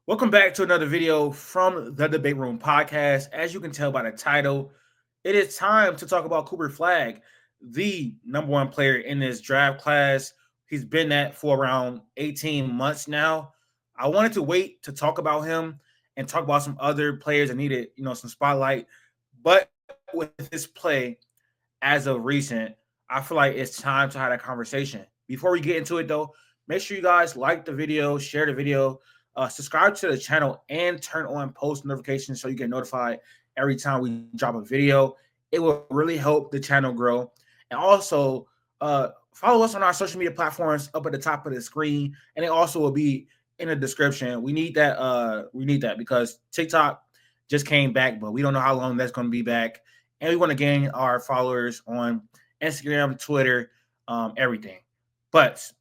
Welcome back to another video from the Debate Room podcast. As you can tell by the title, it is time to talk about Cooper Flagg, the number one player in this draft class. He's been that for around 18 months now. I wanted to wait to talk about him and talk about some other players that needed, some spotlight. But with his play as of recent, I feel like it's time to have that conversation. Before we get into it though, make sure you guys like the video, share the video, subscribe to the channel, and turn on post notifications so you get notified every time we drop a video. It will really help the channel grow. And also, follow us on our social media platforms up at the top of the screen, and it also will be in the description. We need that. We need that because TikTok just came back, but we don't know how long that's going to be back. And we want to gain our followers on Instagram, Twitter, everything. But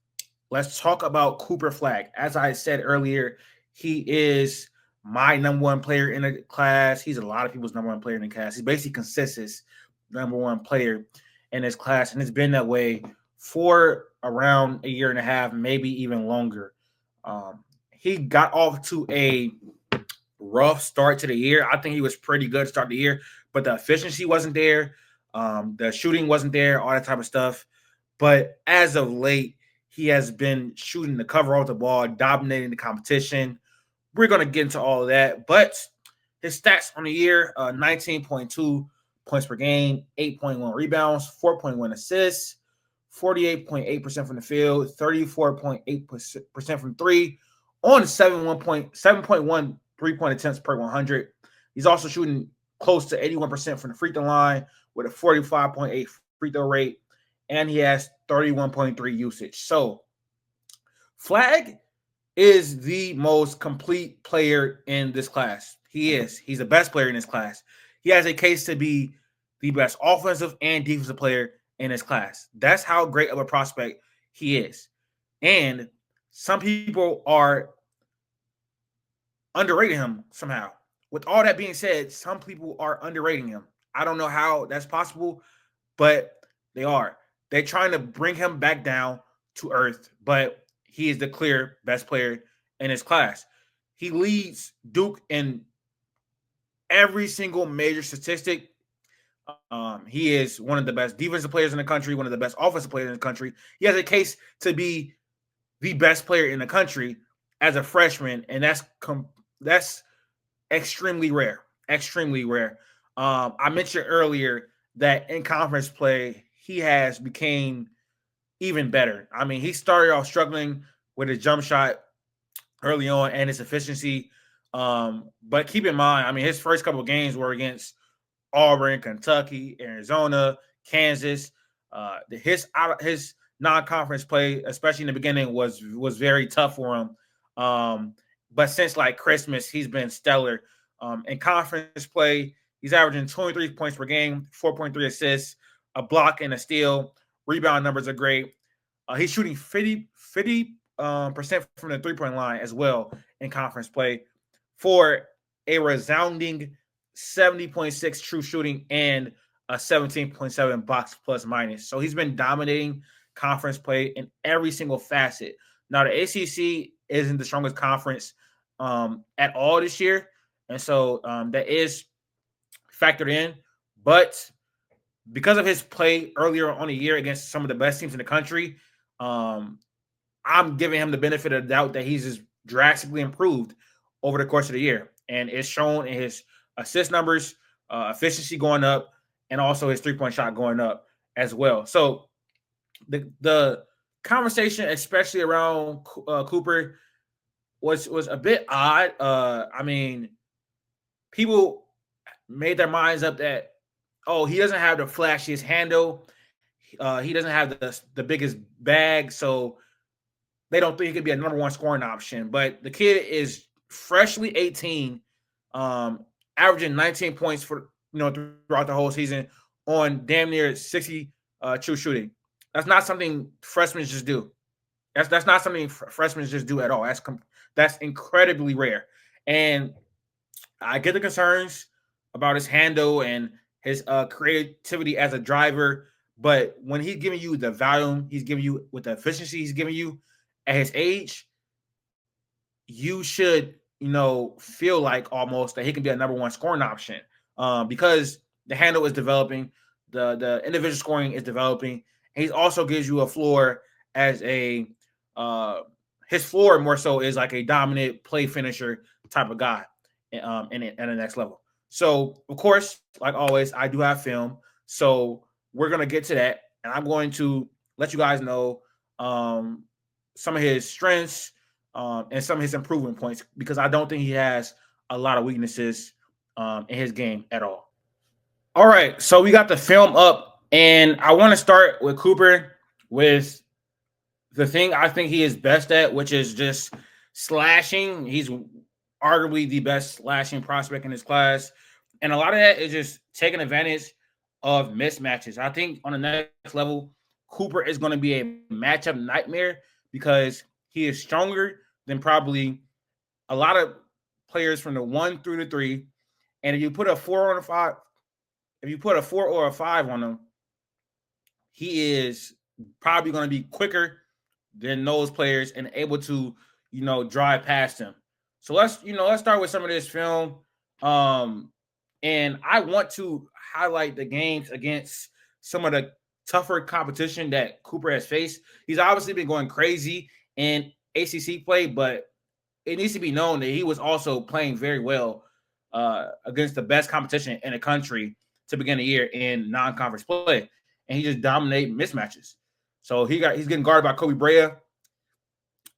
let's talk about Cooper Flagg. As I said earlier, he is my number one player in the class. He's a lot of people's number one player in the class. He's basically consensus number one player in this class, and it's been that way for around a year and a half, maybe even longer. He got off to a rough start to the year. I think he was pretty good to start the year, but the efficiency wasn't there. The shooting wasn't there, all that type of stuff. But as of late, he has been shooting the cover off the ball, dominating the competition. We're going to get into all of that. But his stats on the year 19.2 points per game, 8.1 rebounds, 4.1 assists, 48.8% from the field, 34.8% from three, on 7.1 3-point attempts per 100. He's also shooting close to 81% from the free throw line with a 45.8 free throw rate, and he has 31.3 usage. So Flagg is the most complete player in this class. He is. He's the best player in this class. He has a case to be the best offensive and defensive player in his class. That's how great of a prospect he is. And some people are underrating him somehow. With all that being said, some people are underrating him. I don't know how that's possible, but they are. They're trying to bring him back down to earth, but he is the clear best player in his class. He leads Duke in every single major statistic. He is one of the best defensive players in the country, one of the best offensive players in the country. He has a case to be the best player in the country as a freshman, and that's extremely rare. Extremely rare. I mentioned earlier that in conference play, he has became even better. I mean, he started off struggling with his jump shot early on and his efficiency. But keep in mind, I mean, his first couple of games were against Auburn, Kentucky, Arizona, Kansas. His non-conference play, especially in the beginning, was very tough for him. But since like Christmas, he's been stellar. In conference play, he's averaging 23 points per game, 4.3 assists, a block and a steal. Rebound numbers are great. He's shooting 50% from the three-point line as well in conference play for a resounding 70.6 true shooting and a 17.7 box plus minus. So he's been dominating conference play in every single facet. Now, the ACC isn't the strongest conference at all this year. And so that is factored in. But because of his play earlier on the year against some of the best teams in the country, I'm giving him the benefit of the doubt that he's just drastically improved over the course of the year. And it's shown in his assist numbers, efficiency going up, and also his three-point shot going up as well. So the conversation, especially around Cooper, was a bit odd. I mean, people made their minds up that, oh, he doesn't have the flashiest handle. He doesn't have the biggest bag, so they don't think he could be a number one scoring option. But the kid is freshly 18, averaging 19 points for throughout the whole season on damn near 60 true shooting. That's not something freshmen just do. That's not something freshmen just do at all. That's incredibly rare. And I get the concerns about his handle and his creativity as a driver, but when he's giving you the volume he's giving you with the efficiency he's giving you at his age, you should feel like almost that he can be a number one scoring option because the handle is developing, the individual scoring is developing. And he also gives you a floor as a his floor more so is like a dominant play finisher type of guy at the next level. So of course, like always, I do have film. So we're gonna get to that, and I'm going to let you guys know some of his strengths and some of his improvement points because I don't think he has a lot of weaknesses in his game at all. All right, so we got the film up, and I want to start with Cooper with the thing I think he is best at, which is just slashing. He's arguably the best slashing prospect in his class. And a lot of that is just taking advantage of mismatches. I think on the next level, Cooper is going to be a matchup nightmare because he is stronger than probably a lot of players from the 1 through the 3. And if you put a 4 on a 5, if you put a 4 or a 5 on him, he is probably going to be quicker than those players and able to, drive past him. So let's start with some of this film. And I want to highlight the games against some of the tougher competition that Cooper has faced. He's obviously been going crazy in ACC play, but it needs to be known that he was also playing very well against the best competition in the country to begin the year in non-conference play, and he just dominated mismatches. So he's getting guarded by Kobe Brea.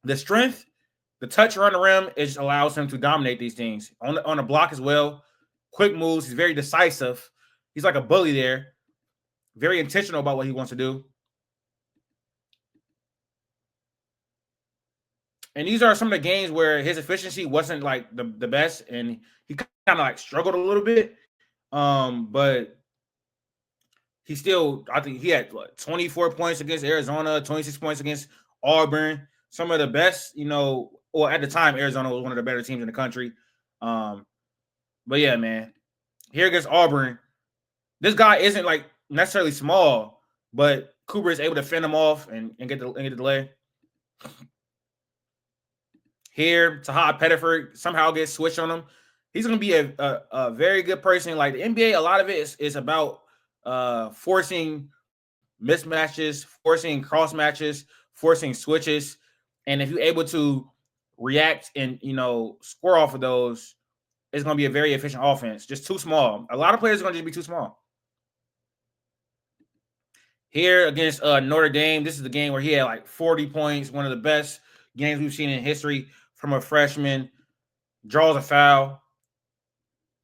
The strength, the touch around the rim, it just allows him to dominate these things on the block as well. Quick moves. He's very decisive. He's like a bully there. Very intentional about what he wants to do. And these are some of the games where his efficiency wasn't like the best, and he kind of like struggled a little bit. But he still, I think he had 24 points against Arizona, 26 points against Auburn. Some of the best, or at the time, Arizona was one of the better teams in the country. But yeah, man, here against Auburn, this guy isn't like necessarily small, but Cooper is able to fend him off and get the delay. Here, Taha Pettiford somehow gets switched on him. He's going to be a very good person. Like the NBA, a lot of it is about forcing mismatches, forcing cross matches, forcing switches. And if you're able to react and, score off of those, it's going to be a very efficient offense. Just too small. A lot of players are going to just be too small. Here against Notre Dame, this is the game where he had like 40 points, one of the best games we've seen in history from a freshman. Draws a foul.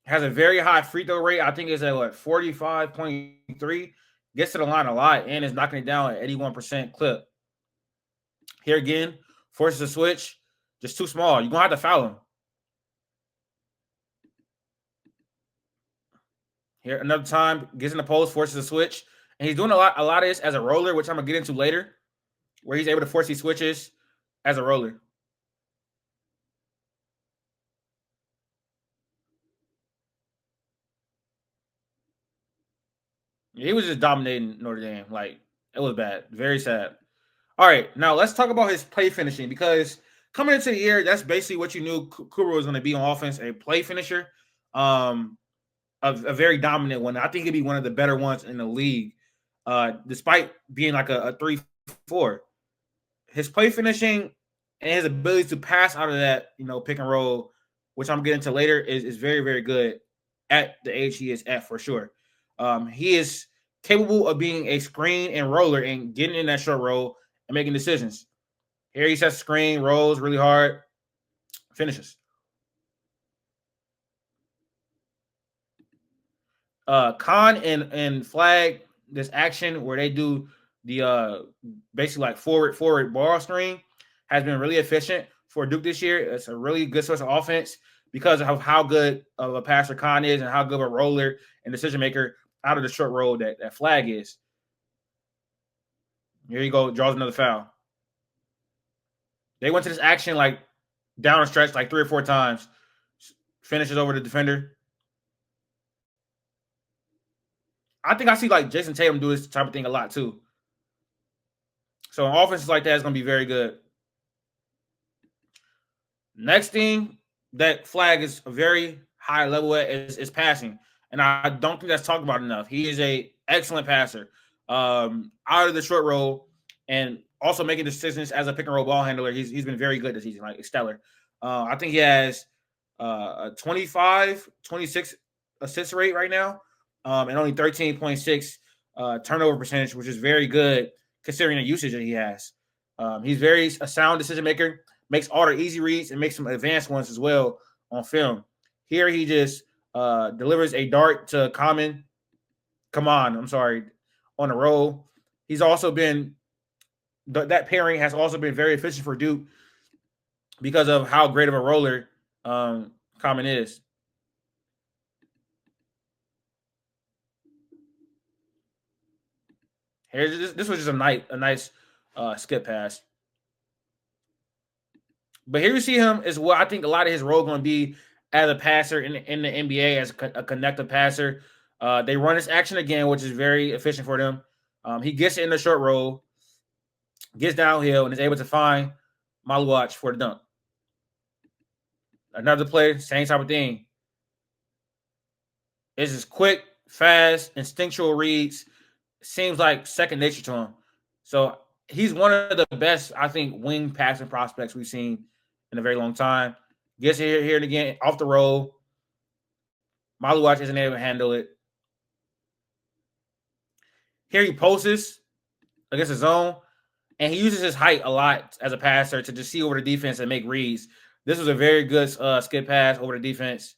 Has a very high free throw rate. I think it's at 45.3. Gets to the line a lot and is knocking it down at 81% clip. Here again, forces a switch. Just too small. You're going to have to foul him. Here another time, gets in the post, forces a switch. And he's doing a lot of this as a roller, which I'm going to get into later, where he's able to force these switches as a roller. He was just dominating Notre Dame. Like, it was bad. Very sad. All right, now let's talk about his play finishing because coming into the year, that's basically what you knew Cooper was going to be on offense, a play finisher, a very dominant one. I think he'd be one of the better ones in the league, despite being like a 3-4. His play finishing and his ability to pass out of that, pick and roll, which I'm getting to later, is very, very good at the age he is at for sure. He is capable of being a screen and roller and getting in that short roll and making decisions. Here he sets screen, rolls really hard, finishes. Khan and Flagg, this action where they do the basically like forward ball screen has been really efficient for Duke this year. It's a really good source of offense because of how good of a passer Khan is and how good of a roller and decision maker out of the short roll that Flagg is. Here you go, draws another foul. They went to this action like down a stretch like 3 or 4 times. Finishes over the defender. I think I see like Jason Tatum do this type of thing a lot too. So an offense like that is going to be very good. Next thing, that Flagg is a very high level at is passing, and I don't think that's talked about enough. He is a excellent passer, out of the short roll, and also making decisions as a pick and roll ball handler. He's been very good this season, like stellar. I think he has a 25, 26 assist rate right now, and only 13.6 turnover percentage, which is very good considering the usage that he has. He's very a sound decision maker, makes all the easy reads and makes some advanced ones as well on film. Here he just delivers a dart to Common. Come on, I'm sorry, on the roll. He's also been that pairing has also been very efficient for Duke because of how great of a roller Common is. Here's this was just a nice skip pass. But here you see him is what I think a lot of his role going to be as a passer in the NBA as a connected passer. They run this action again, which is very efficient for them. He gets in the short roll, gets downhill, and is able to find Maluach for the dunk. Another play, same type of thing. It's just quick, fast, instinctual reads. Seems like second nature to him. So he's one of the best, I think, wing passing prospects we've seen in a very long time. Gets here and again off the roll. Maluach isn't able to handle it. Here he posts against his zone, and he uses his height a lot as a passer to just see over the defense and make reads. This was a very good skip pass over the defense.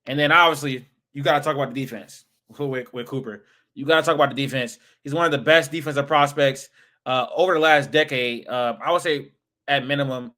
And then obviously you got to talk about the defense with Cooper. You got to talk about the defense. He's one of the best defensive prospects over the last decade. I would say at minimum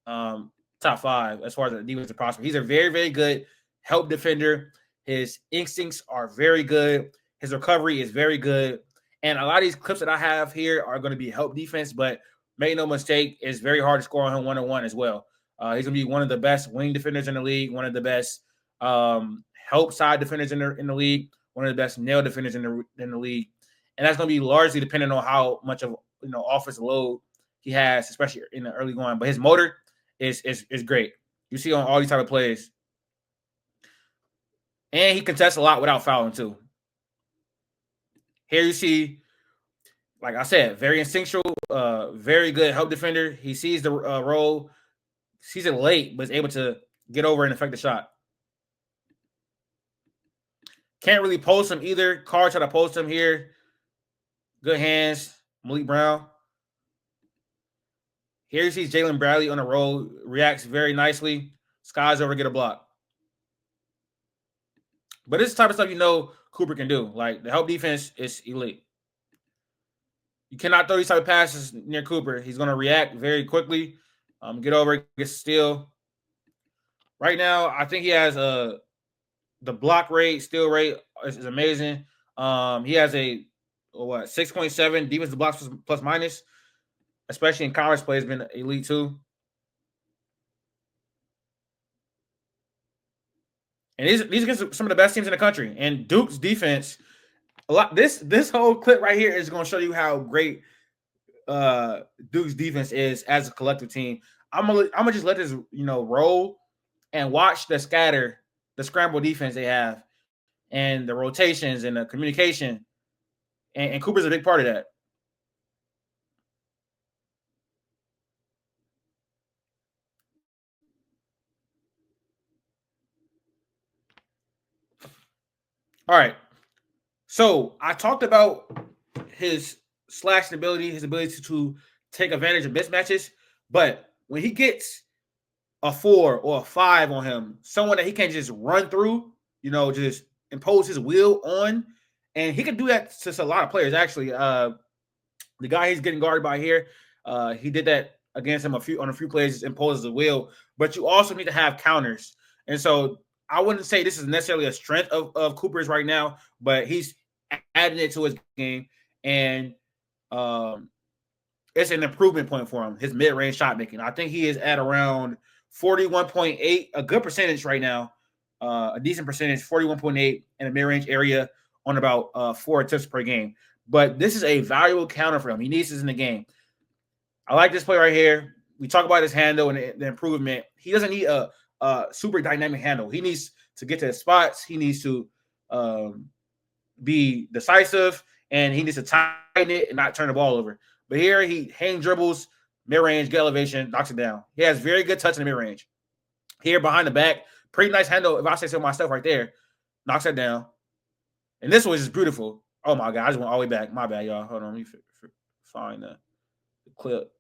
top 5 as far as the defensive prospect. He's a very, very good help defender. His instincts are very good. His recovery is very good. And a lot of these clips that I have here are going to be help defense, but make no mistake, it's very hard to score on him one-on-one as well. He's going to be one of the best wing defenders in the league, one of the best help side defenders in the league, one of the best nail defenders in the league. And that's going to be largely dependent on how much of offensive load he has, especially in the early going. But his motor is great. You see on all these type of plays. And he contests a lot without fouling too. Here you see, like I said, very instinctual, very good help defender. He sees the roll, sees it late, but is able to get over and affect the shot. Can't really post him either. Carr tried to post him here. Good hands. Malik Brown. Here you see Jalen Bradley on the roll. Reacts very nicely. Skies over, get a block. But this is the type of stuff Cooper can do. Like, the help defense is elite. You cannot throw these type of passes near Cooper. He's going to react very quickly. Get over, get steal. Right now, I think he has the block rate, steal rate is amazing. He has a 6.7 defensive blocks plus minus, especially in college play, has been elite too. And these against some of the best teams in the country. And Duke's defense, this whole clip right here is going to show you how great Duke's defense is as a collective team. I'm gonna just let this roll and watch the scramble defense they have, and the rotations and the communication. And Cooper's a big part of that. All right. So I talked about his slashing ability, his ability to take advantage of mismatches. But when he gets a 4 or a 5 on him, someone that he can just run through, just impose his will on, and he can do that to a lot of players. Actually, the guy he's getting guarded by here, he did that against him on a few plays, just imposes a will. But you also need to have counters, and so I wouldn't say this is necessarily a strength of Cooper's right now, but he's adding it to his game, and it's an improvement point for him. His mid-range shot making, I think he is at around 41.8, a good percentage right now, a decent percentage, 41.8 in the mid-range area on about 4 attempts per game. But this is a valuable counter for him. He needs this in the game. I like this play right here. we talk about his handle and the improvement. He doesn't need a super dynamic handle. He needs to get to his spots. He needs to um, be decisive, and he needs to tighten it and not turn the ball over. But here he hang dribbles, mid range, get elevation, knocks it down. He has very good touch in the mid range. Here behind the back, pretty nice handle. If I say so myself right there, knocks it down. And this was just beautiful. Oh my god, I just went all the way back. My bad, y'all. Hold on, let me find the clip.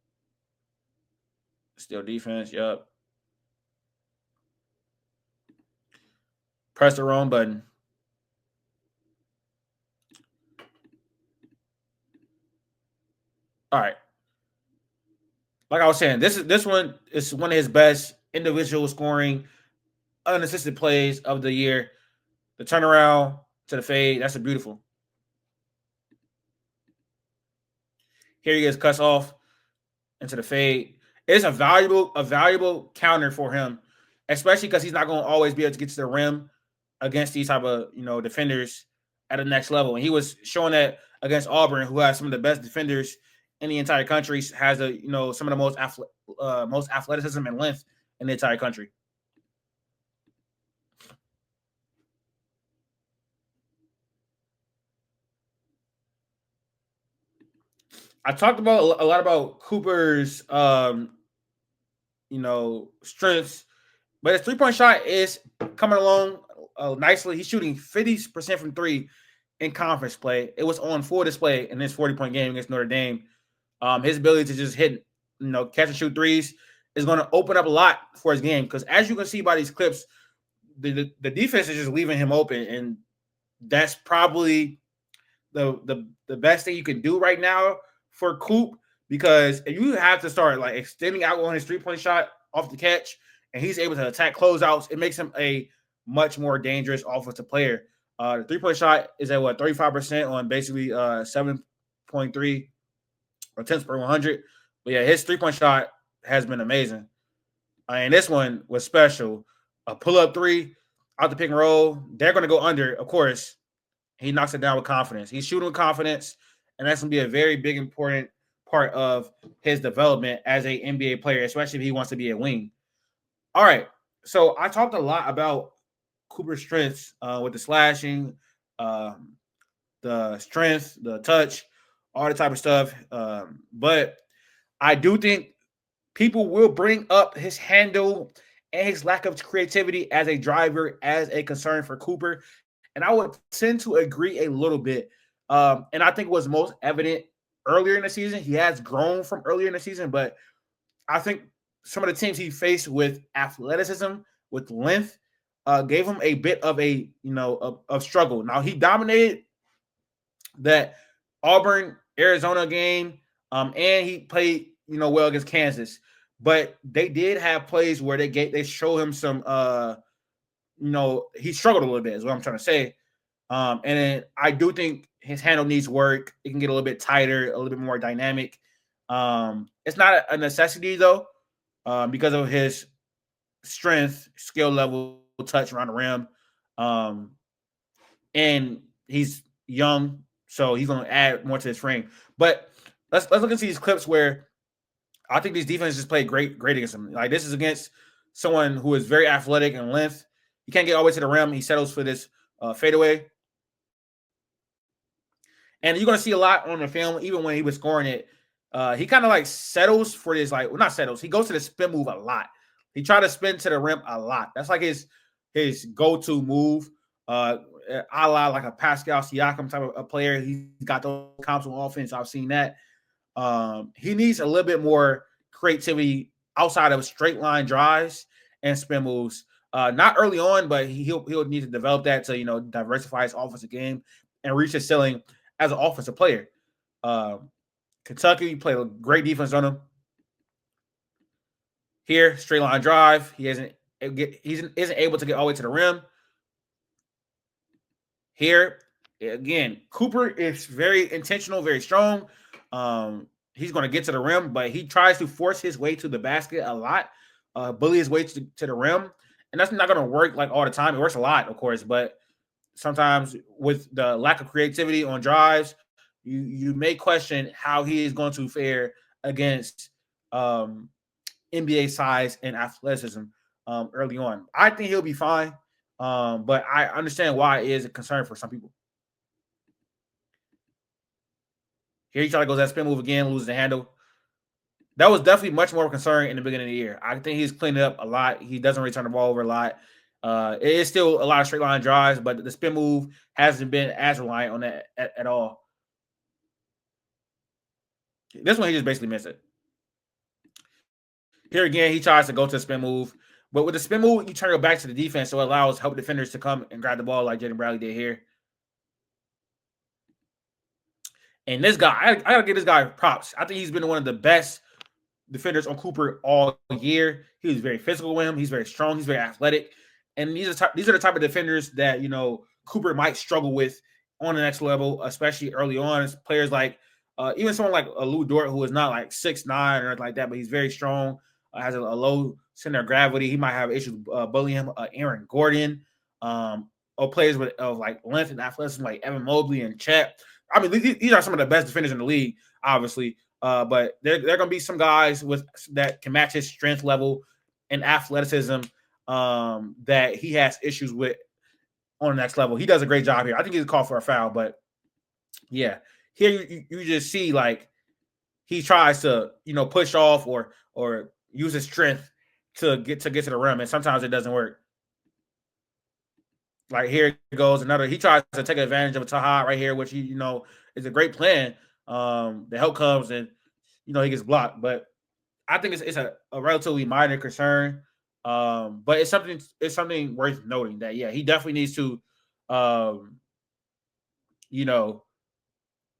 Still defense. Yup. Press the wrong button. All right. Like I was saying, this one is one of his best individual scoring, unassisted plays of the year. The turnaround to the fade, that's a beautiful. Here he gets cuts off into the fade. It's a valuable counter for him, especially because he's not going to always be able to get to the rim against these type of defenders at the next level. And he was showing that against Auburn, who has some of the best defenders in the entire country, has some of the most athleticism and length in the entire country. I talked about a lot about Cooper's strengths, but his 3-point shot is coming along nicely. He's shooting 50% from three in conference play. It was on full display in this 40-point game against Notre Dame. His ability to just hit, catch and shoot threes is going to open up a lot for his game, because as you can see by these clips, the defense is just leaving him open, and that's probably the best thing you can do right now for Coop, because if you have to start like extending out on his 3-point shot off the catch and he's able to attack closeouts, it makes him a much more dangerous offensive player. The 3-point shot is at 35% on basically 7.3 attempts per 100. But yeah, his 3-point shot has been amazing. And this one was special. A pull-up three out the pick and roll. They're going to go under, of course. He knocks it down with confidence. He's shooting with confidence, and that's going to be a very big, important part of his development as a NBA player, especially if he wants to be a wing. All right, so I talked a lot about Cooper's strengths with the slashing, the strength, the touch, all the type of stuff. But I do think people will bring up his handle and his lack of creativity as a driver as a concern for Cooper. And I would tend to agree a little bit. And I think it was most evident earlier in the season. He has grown from earlier in the season, but I think some of the teams he faced with athleticism, with length, gave him a bit of a struggle. Now he dominated that Auburn Arizona game, and he played well against Kansas, but they did have plays where they show him some he struggled a little bit is what I'm trying to say. And then I do think his handle needs work. It can get a little bit tighter, a little bit more dynamic. It's not a necessity though, because of his strength, skill level, touch around the rim. And he's young, so he's going to add more to his frame. But let's look into these clips where I think these defenses just play great against him. Like this is against someone who is very athletic and length. He can't get all the way to the rim. He settles for this fadeaway. And you're going to see a lot on the film, even when he was scoring it. He kind of like settles for this, not settles. He goes to the spin move a lot. He tried to spin to the rim a lot. That's like his go-to move. A la like a Pascal Siakam type of a player. He's got those comps on offense. I've seen that. He needs a little bit more creativity outside of straight line drives and spin moves. Not early on, but he'll need to develop that to diversify his offensive game and reach his ceiling as an offensive player. Kentucky played a great defense on him. Here, straight line drive. He isn't able to get all the way to the rim. Here, again, Cooper is very intentional, very strong. He's going to get to the rim, but he tries to force his way to the basket a lot, bully his way to the rim. And that's not going to work like all the time. It works a lot, of course, but sometimes with the lack of creativity on drives, you may question how he is going to fare against NBA size and athleticism early on. I think he'll be fine, but I understand why it is a concern for some people. Here he try to go that spin move again, loses the handle. That was definitely much more concern in the beginning of the year. I think he's cleaned it up a lot. He doesn't return the ball over a lot. It is still a lot of straight line drives, but the spin move hasn't been as reliant on that at all. This one, he just basically missed it. Here again, he tries to go to a spin move. But with the spin move, you turn it back to the defense, so it allows help defenders to come and grab the ball like Jaden Bradley did here. And this guy, I gotta give this guy props. I think he's been one of the best defenders on Cooper all year. He was very physical with him. He's very strong. He's very athletic. And these are the type of defenders that Cooper might struggle with on the next level, especially early on. It's players like even someone like Lou Dort, who is not like 6'9" or anything like that, but he's very strong. Has a low center of gravity. He might have issues bullying him. Aaron Gordon, or players with like length and athleticism like Evan Mobley and Chet. I mean, these are some of the best defenders in the league, obviously. But there are going to be some guys with that can match his strength level and athleticism that he has issues with on the next level. He does a great job here. I think he's called for a foul, but yeah, here you just see like he tries to push off or use his strength to get to the rim, and sometimes it doesn't work. Like here goes another. He tries to take advantage of a Taha right here, which is a great plan. The help comes and he gets blocked, but I think it's a relatively minor concern. But it's something worth noting that he definitely needs to you know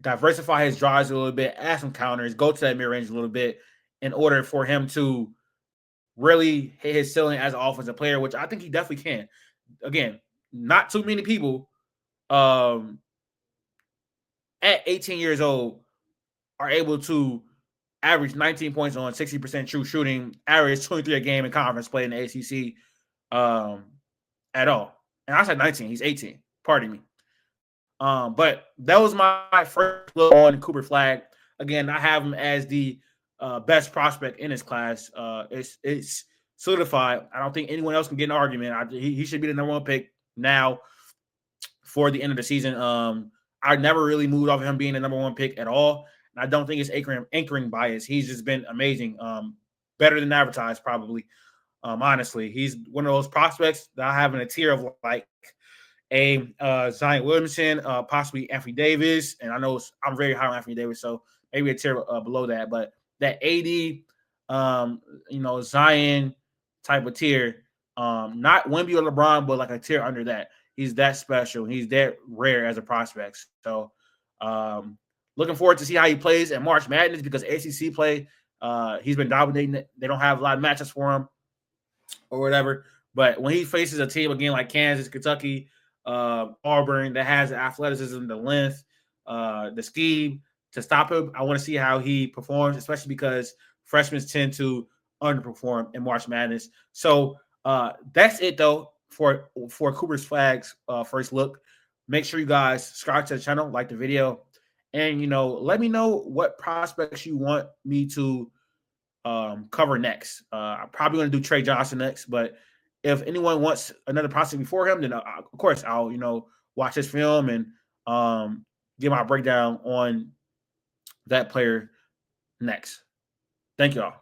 diversify his drives a little bit, add some counters, go to that mid range a little bit in order for him to really hit his ceiling as an offensive player, which I think he definitely can. Again, not too many people at 18 years old are able to average 19 points on 60% true shooting, average 23 a game in conference play in the ACC at all. And I said 19, he's 18. Pardon me. But that was my first look on Cooper Flagg. Again, I have him as the best prospect in his class. It's solidified. I don't think anyone else can get an argument. He should be the number one pick now for the end of the season. I never really moved off of him being the number one pick at all. And I don't think it's anchoring bias. He's just been amazing. Better than advertised, probably. Honestly, he's one of those prospects that I have in a tier of like a Zion Williamson, possibly Anthony Davis. And I know I'm very high on Anthony Davis, so maybe a tier below that. But that AD, Zion type of tier, not Wemby or LeBron, but like a tier under that. He's that special. He's that rare as a prospect. So looking forward to see how he plays in March Madness because ACC play, he's been dominating it. They don't have a lot of matchups for him or whatever. But when he faces a team again like Kansas, Kentucky, Auburn that has the athleticism, the length, the scheme to stop him, I want to see how he performs, especially because freshmen tend to underperform in March Madness. So that's it though for Cooper's Flagg's first look. Make sure you guys subscribe to the channel, like the video, and let me know what prospects you want me to cover next. I'm probably going to do Trey Johnson next, but if anyone wants another prospect before him, then of course I'll watch this film and give my breakdown on that player next. Thank y'all.